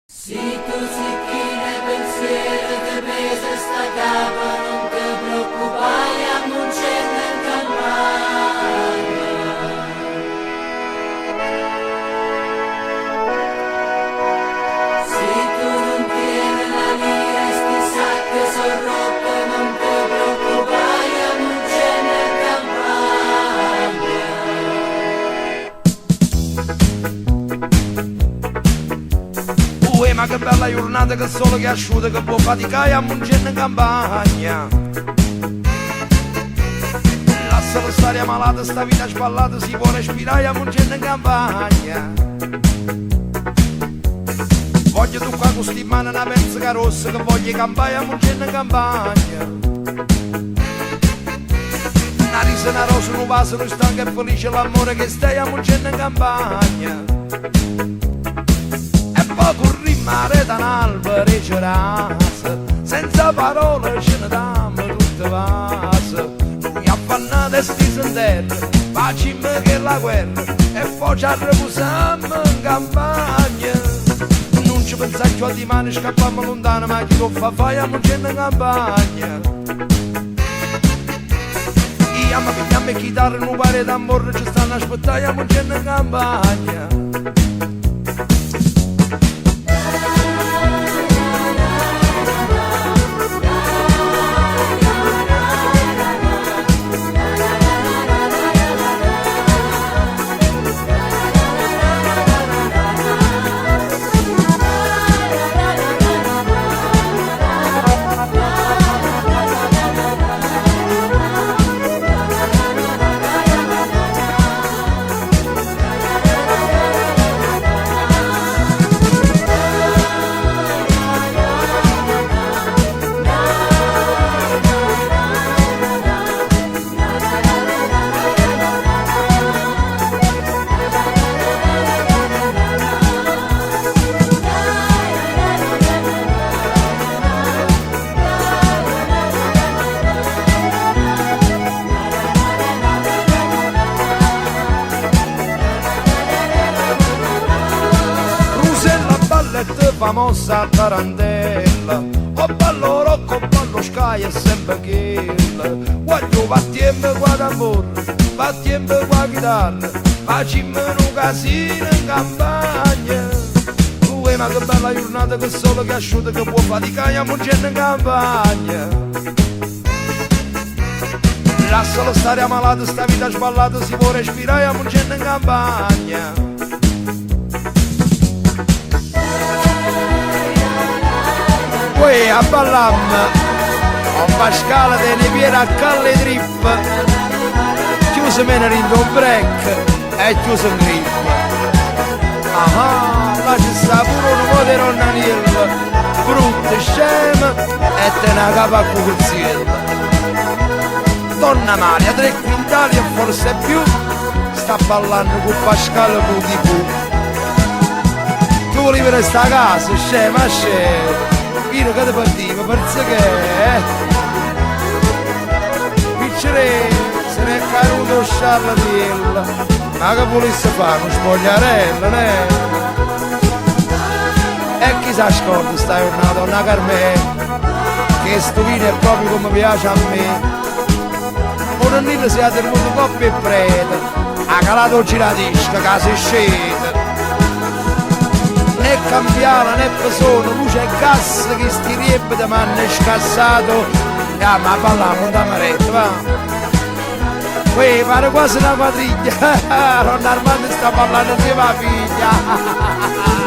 Si tu si chine pensiero te pesa sta capa, non te preoccupare, a non c'è nel campagna. Si tu non tieni la lira e sti sacchi son rotte, non te preoccupare, a non c'è nel Ma che bella giornata, che sole che asciuga, che può faticare a muncere in campagna. Lascialo stare malata, sta vita spallata, si può respirare a muncere in campagna. Voglio tu qua con sti mani una pensa rossa, che voglio campare a muncere in campagna. Una risa, una rosa, un vaso, un stanco e felice l'amore che stai a muncere in campagna. Poco rimare da un albero e cerasa, senza parole ce ne dammo tutte vase. Noi affannati sti senterni, facciamo che la guerra e poi ci arrepusiamo in campagna. Non ci pensai più a di mani, scappammo lontano, ma chi lo fa fai a muncere in campagna. Io mi pigliamo e chitarra, non pare d'amore, ci stanno aspettando a muncere in campagna. Famosa tarantella, o ballo rocco, o ballo sky e sempre kill. Voglio battiemmo qua d'amore, battiemmo qua chitarra, facciamo un casino in campagna. Ma che bella giornata, che sole che asciuga, che può faticare a muncere in campagna. Lascialo stare ammalato, sta vita sballata, si può respirare a muncere in campagna. Poi a ballam a Pascale te ne a calle trip, chiuso meno in un break e chiuso in grip. Ah, là ci sta pure un po' di ronnaniello, brutto scemo e te ne capa a cucuzziello. Donna Maria, 3 quintali e forse più, sta ballando con Pascale Puti. Tu volevi restare a casa, scema, scema. Io che ti partiva, perché Piccere se ne è caduto Charlatiello, ma che volesse fare un spogliarello, ne? E chi si scorda sta giornata, donna Carmela, che sto vino è proprio come piace a me. Un annino si è tenuto coppia e prete, ha calato giradisca, che si scende. Né cambiava né persona, luce e gas che stiriebbe da manno è scassato. Ma parliamo da maretta, va. Poi pare quasi una quadriglia. Ron Armando sta parlando insieme alla figlia.